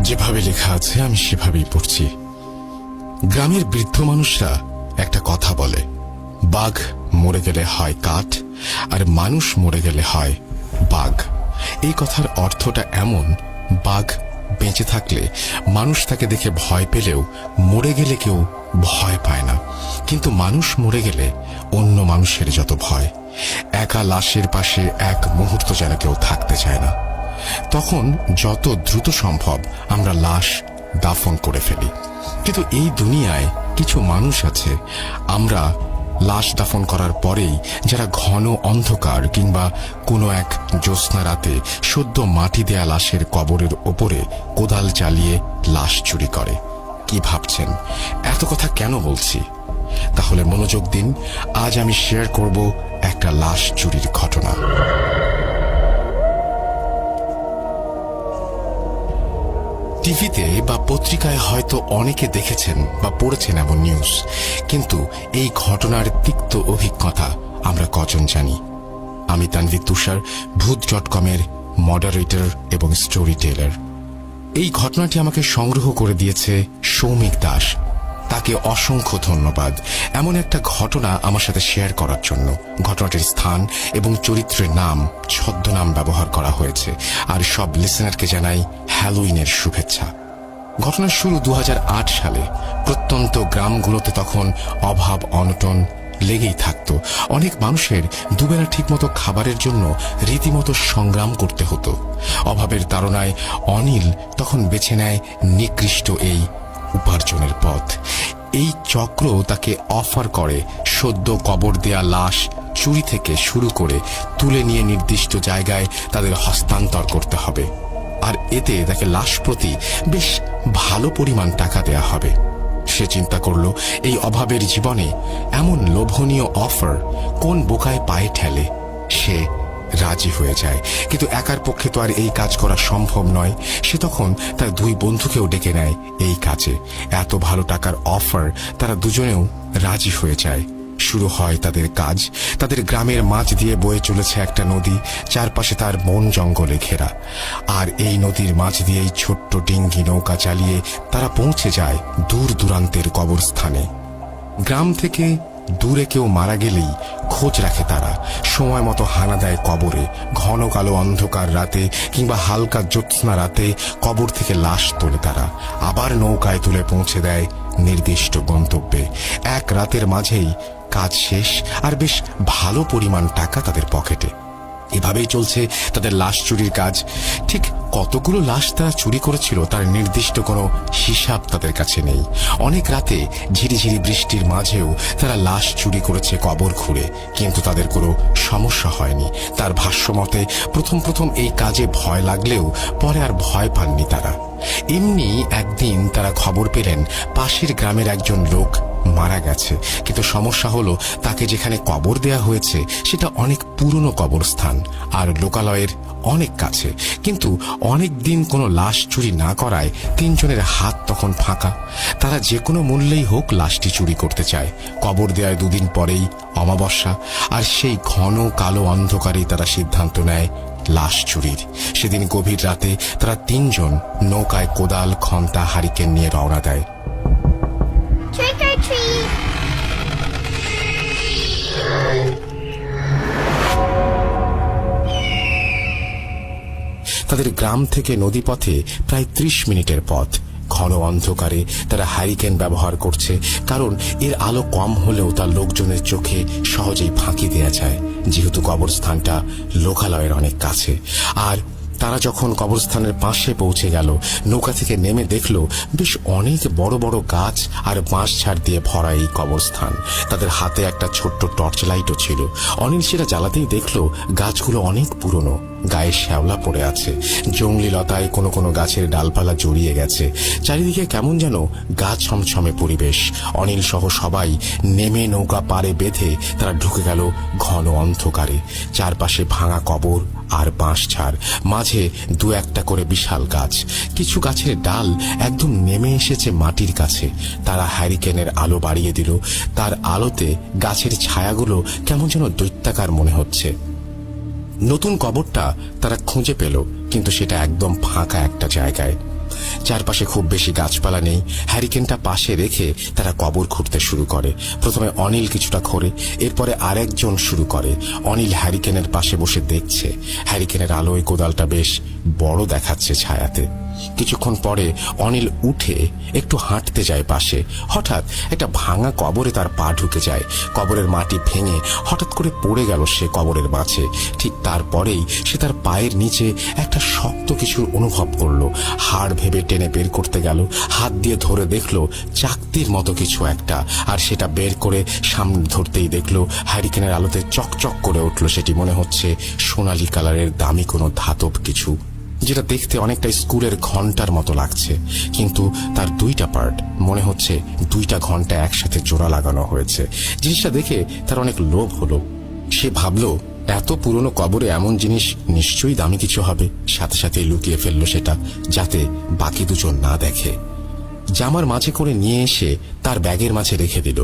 যেভাবে লেখা আছে আমি সেভাবেই পড়ছি। গ্রামের বৃদ্ধ মানুষরা একটা কথা বলে, বাঘ মরে গেলে হয় কাঠ, আর মানুষ মরে গেলে হয় বাঘ। এই কথার অর্থটা এমন, বাঘ বেঁচে থাকলে মানুষ তাকে দেখে ভয় পেলেও মরে গেলে কেউ ভয় পায় না, কিন্তু মানুষ মরে গেলে অন্য মানুষের যত ভয়। একা লাশের পাশে এক মুহূর্ত যেন কেউ থাকতে চায় না। তখন যত দ্রুত সম্ভব আমরা লাশ দাফন করে ফেলি। কিন্তু এই দুনিয়ায় কিছু মানুষ আছে, আমরা লাশ দাফন করার পরেই যারা ঘন অন্ধকার কিংবা কোনো এক জ্যোৎস্না রাতে সদ্য মাটি দেয়া লাশের কবরের ওপরে কোদাল চালিয়ে লাশ চুরি করে। কি ভাবছেন এত কথা কেন বলছি? তাহলে মনোযোগ দিন, আজ আমি শেয়ার করব একটা লাশ চুরির ঘটনা। টিভিতে বা পত্রিকায় হয়তো অনেকে দেখেছেন বা পড়েছেন এমন নিউজ, কিন্তু এই ঘটনার তিক্ত অভিজ্ঞতা আমরা কজন জানি? আমি তানভীর তুষার, ভূত.com-এর মডারেটর এবং স্টোরি টেলার। এই ঘটনাটি আমাকে সংগ্রহ করে দিয়েছে সৌমিক দাস। তাকে অসংখ্য ধন্যবাদ এমন একটা ঘটনা আমার সাথে শেয়ার করার জন্য। ঘটনাটির স্থান এবং চরিত্রের নাম ছদ্মনাম ব্যবহার করা হয়েছে। আর সব লিসেনারকে জানাই হ্যালোইনের শুভেচ্ছা। ঘটনার শুরু 2008 সালে। প্রত্যন্ত গ্রামগুলোতে তখন অভাব অনটন লেগেই থাকতো। অনেক মানুষের দুবেলা ঠিকমতো খাবারের জন্য রীতিমতো সংগ্রাম করতে হতো। অভাবের তাড়নায় অনিল তখন বেছে নেয় নিকৃষ্ট এই উপার্জনের পথ। এই চক্র তাকে অফার করে সদ্য কবর দেয়া লাশ চুরি থেকে শুরু করে তুলে নিয়ে নির্দিষ্ট জায়গায় তাদের হস্তান্তর করতে হবে, আর এতে তাকে লাশ প্রতি বেশ ভালো পরিমাণ টাকা দেয়া হবে। সে চিন্তা করল, এই অভাবের জীবনে এমন লোভনীয় অফার কোন বোকায় পায়ে ঠেলে। সে রাজি হয়ে যায়, কিন্তু একার পক্ষে তো আর এই কাজ করা সম্ভব নয়। সে তখন তার দুই বন্ধুকেও ডেকে নেয় এই কাজে। এত ভালো টাকার অফার, তারা দুজনেও রাজি হয়ে যায়। শুরু হয় তাদের কাজ। তাদের গ্রামের মাঝ দিয়ে বয়ে চলেছে একটা নদী, চারপাশে তার বন জঙ্গলে ঘেরা। আর এই নদীর মাঝ দিয়েই ছোট্ট ডিঙ্গি নৌকা চালিয়ে তারা পৌঁছে যায় দূর দূরান্তের কবরস্থানে। গ্রাম থেকে দূরে কেউ মারা গেলেই খোঁজ রাখে তারা, সময় মতো হানা দেয় কবরে। ঘন কালো অন্ধকার রাতে কিংবা হালকা জ্যোৎস্না রাতে কবর থেকে লাশ তোলে তারা, আবার নৌকায় তুলে পৌঁছে দেয় নির্দিষ্ট গন্তব্যে। এক রাতের মাঝেই কাজ শেষ, আর বেশ ভালো পরিমাণ টাকা তাদের পকেটে। এভাবেই চলছে তাদের লাশ চুরির কাজ। ঠিক কতগুলো লাশ তারা চুরি করেছিল তার নির্দিষ্ট কোনো হিসাব তাদের কাছে নেই। অনেক রাতে ঝিরিঝিরি বৃষ্টির মাঝেও তারা লাশ চুরি করেছে কবর খুঁড়ে, কিন্তু তাদের কোনো সমস্যা হয়নি। তার ভাষ্যমতে প্রথম এই কাজে ভয় লাগলেও পরে আর ভয় পাননি তারা। এমনি একদিন তারা খবর পেলেন পাশের গ্রামের একজন লোক মারা গেছে, কিন্তু সমস্যা হলো তাকে যেখানে কবর দেয়া হয়েছে সেটা অনেক পুরনো কবরস্থান আর লোকালয়ের অনেক কাছে। কিন্তু অনেক দিন কোনো লাশ চুরি না করায় তিনজনের হাত তখন ফাঁকা। তারা যে কোনো মূল্যেই হোক লাশটি চুরি করতে চায়। কবর দেওয়ার দুদিন পরেই অমাবস্যা, আর সেই ঘন কালো অন্ধকারেই তারা সিদ্ধান্ত নেয় লাশ চুরির। সেদিন গভীর রাতে তারা তিনজন নৌকায় কোদাল, খন্তা, হারিকেন নিয়ে রওনা দেয়। তাদের গ্রাম থেকে নদীপথে প্রায় 30 মিনিটের পথ। ঘন অন্ধকারে তারা হারিকেন ব্যবহার করছে, কারণ এর আলো কম হলেও তার লোকজনের চোখে সহজেই ফাঁকি দেয়া যায়, যেহেতু কবরস্থানটা লোকালয়ের অনেক কাছে। আর তারা যখন কবরস্থানের পাশে পৌঁছে গেল, নৌকা থেকে নেমে দেখল বেশ অনেক বড় বড় গাছ আর বাঁশ ঝাড় দিয়ে ভরা এই কবরস্থান। তাদের হাতে একটা ছোট্ট টর্চ লাইটও ছিল। অনিল সেটা জ্বালাতেই দেখল গাছগুলো অনেক পুরনো, গায়ে শ্যাওলা পড়ে আছে, জংলি লতায় কোনো কোনো গাছের ডালপালা জড়িয়ে গেছে। চারিদিকে কেমন যেন গা ছমছমে পরিবেশ। অনিল সহ সবাই নেমে নৌকা পাড়ে বেঁধে তারা ঢুকে গেল ঘন অন্ধকারে। চারপাশে ভাঙা কবর আর বাঁশ ঝাড়, মাঝে দু একটা করে বিশাল গাছ। কিছু গাছের ডাল একদম নেমে এসেছে মাটির কাছে। তারা হ্যারিকেনের আলো বাড়িয়ে দিল। তার আলোতে গাছের ছায়াগুলো কেমন যেন দৈত্যাকার মনে হচ্ছে। নতুন কবরটা তারা খুঁজে পেল, কিন্তু সেটা একদম ফাঁকা একটা জায়গায়। চারপাশে খুব বেশি গাছপালা নেই। হ্যারিকেনটা পাশে রেখে তারা কবর খুঁড়তে শুরু করে। প্রথমে অনিল কিছুটা খোঁড়ে, এরপরে আরেকজন শুরু করে। অনিল হ্যারিকেনের পাশে বসে দেখছে। হ্যারিকেনের আলোয় কোদালটা বেশ বড় দেখাচ্ছে ছায়াতে। কিছুক্ষণ পরে অনিল উঠে একটু হাঁটতে যায় পাশে। হঠাৎ একটা ভাঙা কবরে তার পা ঢুকে যায়। কবরের মাটি ভেঙে হঠাৎ করে পড়ে গেল সে কবরের মাঝে। ঠিক তারপরেই সে তার পায়ের নিচে একটা শক্ত কিছুর অনুভব করলো। হাড় ভেবে টেনে বের করতে গেল, হাত দিয়ে ধরে দেখলো চাকতির মতো কিছু একটা, আর সেটা বের করে সামনে ধরতেই দেখলো হ্যারিকেনের আলোতে চকচক করে উঠল। সেটি মনে হচ্ছে সোনালী কালারের দামি কোনো ধাতব কিছু, যেটা দেখতে অনেকটা স্কুলের ঘন্টার মতো লাগছে, কিন্তু তার দুইটা পার্ট, মনে হচ্ছে দুইটা ঘন্টা একসাথে জোড়া লাগানো হয়েছে। জিনিসটা দেখে তার অনেক লোভ হলো। সে ভাবলো এত পুরনো কবরে এমন জিনিস নিশ্চয়ই দামি কিছু হবে। সাথে সাথে লুকিয়ে ফেললো সেটা, যাতে বাকি দুজন না দেখে। জামার মাঝে করে নিয়ে এসে তার ব্যাগের মাঝে রেখে দিল।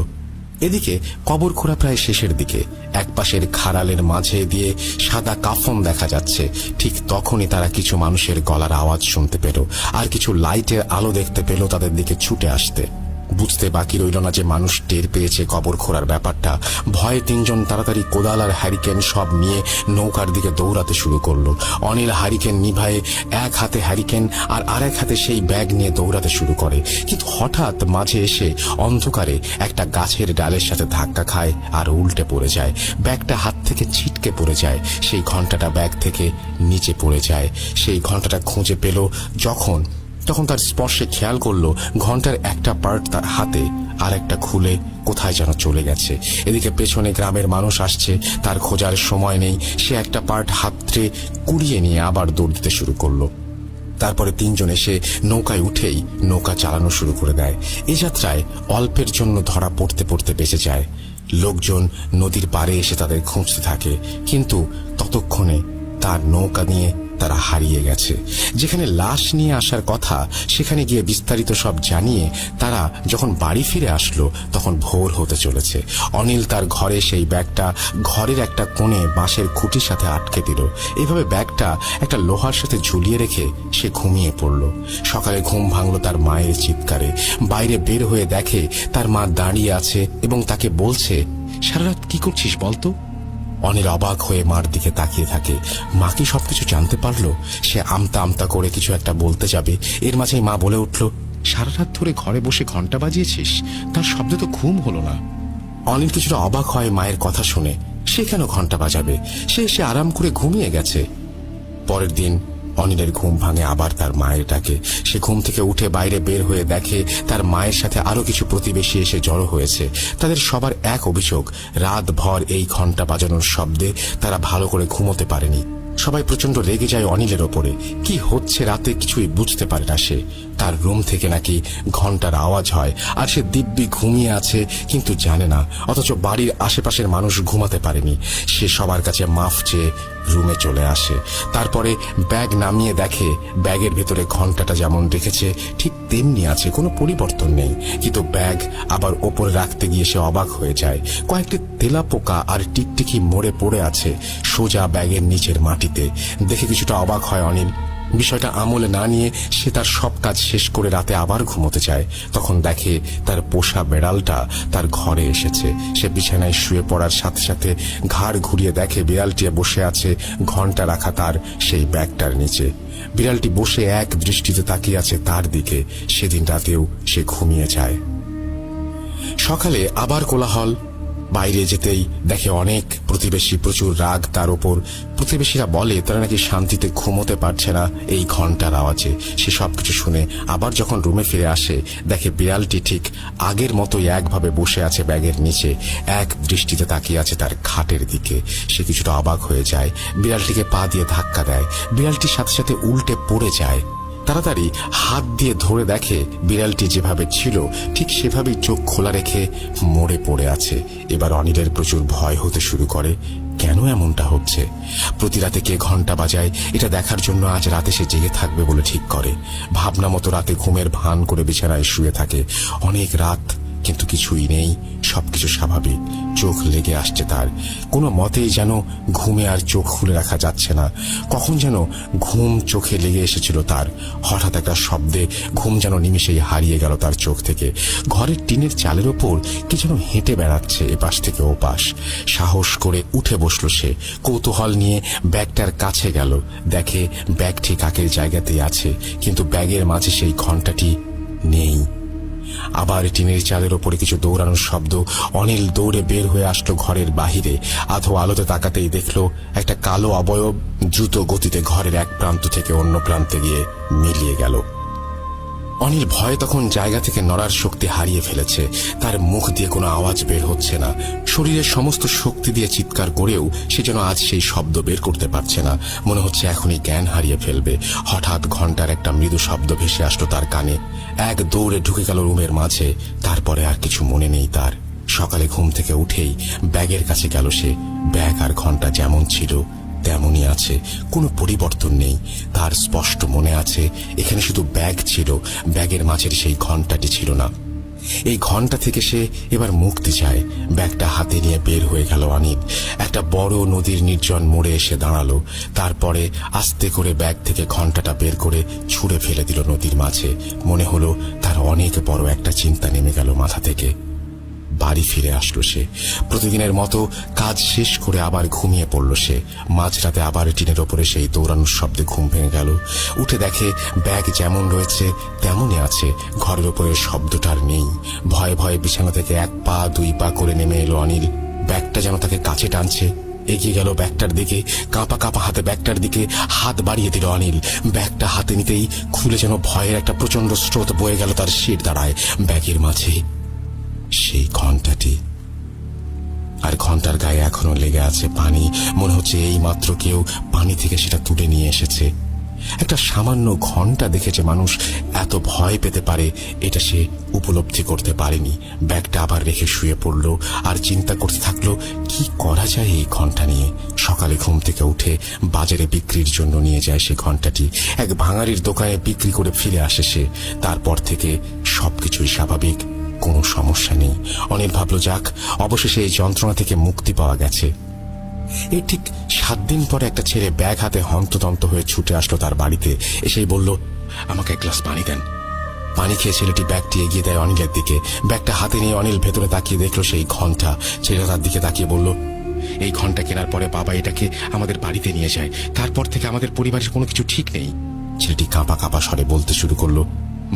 এদিকে কবর খোঁড়া প্রায় শেষের দিকে। এক পাশের খাড়ালের মাঝে দিয়ে সাদা কাফন দেখা যাচ্ছে। ঠিক তখনই তারা কিছু মানুষের গলার আওয়াজ শুনতে পেল, আর কিছু লাইটের আলো দেখতে পেল তাদের দিকে ছুটে আসতে। বুঝতে বাকি রইল না যে মানুষ টের পেয়েছে কবর খোঁড়ার ব্যাপারটা। ভয়ে তিনজন তাড়াতাড়ি কোদাল আর হ্যারিকেন সব নিয়ে নৌকার দিকে দৌড়াতে শুরু করলো। অনিল হ্যারিকেন নিভায়ে এক হাতে হ্যারিকেন আর আরেক হাতে সেই ব্যাগ নিয়ে দৌড়াতে শুরু করে। কিন্তু হঠাৎ মাঝে এসে অন্ধকারে একটা গাছের ডালের সাথে ধাক্কা খায় আর উল্টে পড়ে যায়। ব্যাগটা হাত থেকে ছিটকে পড়ে যায়। সেই ঘন্টাটা ব্যাগ থেকে নিচে পড়ে যায়। সেই ঘন্টাটা খুঁজে পেল তখন তার স্পর্শে খেয়াল করলো ঘন্টার একটা পার্ট তার হাতে, আর একটা খুলে কোথায় যেন চলে গেছে। এদিকে পেছনে গ্রামের মানুষ আসছে, তার খোঁজার সময় নেই। সে একটা পার্ট হাতড়ে কুড়িয়ে নিয়ে আবার দৌড় দিতে শুরু করলো। তারপরে তিনজন এসে নৌকায় উঠেই নৌকা চালানো শুরু করে দেয়। এই যাত্রায় অল্পের জন্য ধরা পড়তে পড়তে বেঁচে যায়। লোকজন নদীর পাড়ে এসে তাদের খুঁজতে থাকে, কিন্তু ততক্ষণে তার নৌকা নিয়ে তারা হারিয়ে গেছে। যেখানে লাশ নিয়ে আসার কথা সেখানে গিয়ে বিস্তারিত সব জানিয়ে তারা যখন বাড়ি ফিরে আসলো তখন ভোর হতে চলেছে। অনিল তার ঘরে সেই ব্যাগটা ঘরের একটা কোণে বাঁশের খুঁটির সাথে আটকে দিল। এইভাবে ব্যাগটা একটা লোহার সাথে ঝুলিয়ে রেখে সে ঘুমিয়ে পড়ল। সকালে ঘুম ভাঙল তার মায়ের চিৎকারে। বাইরে বের হয়ে দেখে তার মা দাঁড়িয়ে আছে এবং তাকে বলছে, সারা রাত কি করছিস বলতো? অনিল অবাক হয়ে মার দিকে তাকিয়ে থাকে। মা কি সবকিছু জানতে পারলো? সে আমতা আমতা করে কিছু একটা বলতে যাবে, এর মাঝেই মা বলে উঠল, সারা রাত ধরে ঘরে বসে ঘন্টা বাজিয়েছিস, তার শব্দে তো ঘুম হলো না। অনিল কিছুটা অবাক হয় মায়ের কথা শুনে। সে কেন ঘন্টা বাজাবে? সে আরাম করে ঘুমিয়ে গেছে। পরের দিন অনিলের ঘুম ভাঙে আবার তার মায়ের ডাকে। সে ঘুম থেকে উঠে বাইরে বের হয়ে দেখে তার মায়ের সাথে আরো কিছু প্রতিবেশী এসে জড়ো হয়েছে। তাদের সবার এক অভিযোগ, রাত ভর এই ঘন্টা বাজানোর শব্দে তারা ভালো করে ঘুমোতে পারেনি। সবাই প্রচন্ড রেগে যায় অনিলের ওপরে। কি হচ্ছে রাতে কিছুই বুঝতে পারে না সে। তার রুম থেকে নাকি ঘন্টার আওয়াজ হয়, আর সে দিব্যি ঘুমিয়ে আছে কিন্তু জানে না। অথচ বাড়ির আশেপাশের মানুষ ঘুমাতে পারেনি। সে সবার কাছে মাফ চেয়ে রুমে চলে আসে। তারপরে ব্যাগ নামিয়ে দেখে ব্যাগের ভেতরে ঘন্টাটা যেমন রেখেছে ঠিক তেমনি আছে, কোনো পরিবর্তন নেই। কিন্তু ব্যাগ আবার ওপরে রাখতে গিয়ে সে অবাক হয়ে যায়। কয়েকটি তেলাপোকা আর টিকটিকি মরে পড়ে আছে সোজা ব্যাগের নিচের মাটিতে। দেখে কিছুটা অবাক হয় অনিল। বিষয়টা আমলে না নিয়ে সে তার সব কাজ শেষ করে রাতে আবার ঘুমোতে যায়। তখন দেখে তার পোষা বেড়ালটা তার ঘরে এসেছে। সে বিছানায় শুয়ে পড়ার সাথে সাথে ঘাড় ঘুরিয়ে দেখে বিড়ালটি বসে আছে ঘন্টা রাখা তার সেই ব্যাগটার নিচে। বিড়ালটি বসে এক দৃষ্টিতে তাকিয়ে আছে তার দিকে। সেদিন রাতেও সে ঘুমিয়ে যায়। সকালে আবার কোলাহল। বাইরে যেতেই দেখে অনেক প্রতিবেশী, প্রচুর রাগ তার ওপর। প্রতিবেশীরা বলে তারা নাকি শান্তিতে ঘুমোতে পারছে না এই ঘন্টার আওয়াজে। সে সবকিছু শুনে আবার যখন রুমে ফিরে আসে দেখে বিড়ালটি ঠিক আগের মতোই একভাবে বসে আছে ব্যাগের নিচে, এক দৃষ্টিতে তাকিয়ে আছে তার খাটের দিকে। সে কিছুটা অবাক হয়ে যায়, বিড়ালটিকে পা দিয়ে ধাক্কা দেয়। বিড়ালটির সাথে সাথে উল্টে পড়ে যায়। তাড়াতাড়ি হাত দিয়ে ধরে দেখে বিড়ালটি যেভাবে ছিল ঠিক সেভাবেই চোখ খোলা রেখে মরে পড়ে আছে। এবার অনিলের প্রচুর ভয় হতে শুরু করে। কেন এমনটা হচ্ছে? প্রতি রাতে কে ঘন্টা বাজায় এটা দেখার জন্য আজ রাতে সে জেগে থাকবে বলে ঠিক করে। ভাবনা মতো রাতে ঘুমের ভান করে বিছানায় শুয়ে থাকে। অনেক রাত কিন্তু কিছুই নেই, সবকিছু স্বাভাবিক। চোখ লেগে আসছে তার, কোনো মতেই যেন ঘুমে আর চোখ খুলে রাখা যাচ্ছে না। কখন যেন ঘুম চোখে লেগে এসেছিল তার। হঠাৎ একটা শব্দে ঘুম যেন নিমেষেই হারিয়ে গেল তার চোখ থেকে। ঘরের টিনের চালের ওপর কি যেন হেঁটে বেড়াচ্ছে এপাশ থেকে ওপাশ। সাহস করে উঠে বসলো সে, কৌতূহল নিয়ে ব্যাগটার কাছে গেল। দেখে ব্যাগ ঠিক আগের জায়গাতেই আছে, কিন্তু ব্যাগের মাঝে সেই ঘণ্টাটি নেই। আবার টিনের চালের ওপরে কিছু দৌড়ানোর শব্দ। অনিল দৌড়ে বের হয়ে আসলো ঘরের বাহিরে। আধো আলোতে তাকাতেই দেখলো একটা কালো অবয়ব দ্রুত গতিতে ঘরের এক প্রান্ত থেকে অন্য প্রান্তে গিয়ে মিলিয়ে গেল। অনিল ভয়ে তখন জায়গা থেকে নড়ার শক্তি হারিয়ে ফেলেছে। তার মুখ দিয়ে কোনো আওয়াজ বের হচ্ছে না। শরীরের সমস্ত শক্তি দিয়ে চিৎকার করেও সে যেন আজ সেই শব্দ বের করতে পারছে না। মনে হচ্ছে এখনই জ্ঞান হারিয়ে ফেলবে। হঠাৎ ঘন্টার একটা মৃদু শব্দ ভেসে আসলো তার কানে। এক দৌড়ে ঢুকে গেল রুমের মাঝে। তারপরে আর কিছু মনে নেই তার। সকালে ঘুম থেকে উঠেই ব্যাগের কাছে গেল সে। ব্যাগ আর ঘন্টা যেমন ছিল তেমনই আছে, কোনো পরিবর্তন নেই। তার স্পষ্ট মনে আছে এখানে শুধু ব্যাগ ছিল, ব্যাগের মাঝের সেই ঘণ্টাটি ছিল না। এই ঘণ্টা থেকে সে এবার মুক্তি চায়। ব্যাগটা হাতে নিয়ে বের হয়ে গেল অনিল। একটা বড় নদীর নির্জন মোড়ে এসে দাঁড়ালো। তারপরে আস্তে করে ব্যাগ থেকে ঘণ্টাটা বের করে ছুঁড়ে ফেলে দিল নদীর মাঝে। মনে হলো তার অনেক বড় একটা চিন্তা নেমে গেল মাথা থেকে। বাড়ি ফিরে আসলো সে। প্রতিদিনের মতো কাজ শেষ করে আবার ঘুমিয়ে পড়ল সে। মাঝরাতে আবার টিনের ওপরে সেই দৌড়ানোর শব্দে ঘুম ভেঙে গেল। উঠে দেখে ব্যাগ যেমন রয়েছে তেমনই আছে, ঘরের ওপরে শব্দটার নেই। ভয়ে ভয়ে বিছানা থেকে এক পা দুই পা করে নেমে এলো অনিল। ব্যাগটা যেন তাকে কাছে টানছে। এগিয়ে গেল ব্যাগটার দিকে, কাঁপা কাঁপা হাতে ব্যাগটার দিকে হাত বাড়িয়ে দিল অনিল। ব্যাগটা হাতে নিতেই খুলে যেন ভয়ের একটা প্রচন্ড স্রোত বয়ে গেল তার শির দাঁড়ায়। ব্যাগের মাঝে সেই ঘণ্টাটি, আর ঘণ্টার গায়ে এখনো লেগে আছে পানি। মনে হচ্ছে এই মাত্র কেউ পানি থেকে সেটা তুলে নিয়ে এসেছে। একটা সামান্য ঘণ্টা দেখেছে মানুষ এত ভয় পেতে পারে, এটা সে উপলব্ধি করতে পারেনি। ব্যাগটা আবার রেখে শুয়ে পড়ল আর চিন্তা করতে থাকলো কি করা যায় এই ঘণ্টা নিয়ে। সকালে ঘুম থেকে উঠে বাজারে বিক্রির জন্য নিয়ে যায় সে ঘণ্টাটি। এক ভাঙারির দোকানে বিক্রি করে ফিরে আসে সে। তারপর থেকে সবকিছুই স্বাভাবিক, কোনো সমস্যা নেই। অনিল ভাবল যাক, অবশেষে এই যন্ত্রণা থেকে মুক্তি পাওয়া গেছে। এর ঠিক 7 দিন পরে একটা ছেলে ব্যাগ হাতে হন্তদন্ত হয়ে ছুটে আসলো তার বাড়িতে। এসেই বলল, আমাকে এক গ্লাস পানি দেন। পানি খেয়ে ছেলেটি ব্যাগটি এগিয়ে দেয় অনিলের দিকে। ব্যাগটা হাতে নিয়ে অনিল ভেতরে তাকিয়ে দেখলো সেই ঘণ্টা। ছেলেটা তার দিকে তাকিয়ে বলল, এই ঘণ্টা কেনার পরে বাবা এটাকে আমাদের বাড়িতে নিয়ে যায়। তারপর থেকে আমাদের পরিবারের কোনো কিছু ঠিক নেই। ছেলেটি কাঁপা কাঁপা স্বরে বলতে শুরু করলো,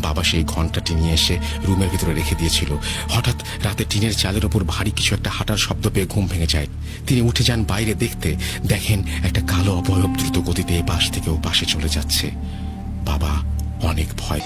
বাবা সেই ঘণ্টাটি নিয়ে এসে রুমের ভিতরে রেখে দিয়েছিল। হঠাৎ রাতে টিনের চালের ওপর ভারী কিছু একটা হাঁটার শব্দ পেয়ে ঘুম ভেঙে যায়। তিনি উঠে যান বাইরে দেখতে। দেখেন একটা কালো অবয়ব দ্রুত গতিতে এ পাশ থেকে ও পাশে চলে যাচ্ছে। বাবা অনেক ভয়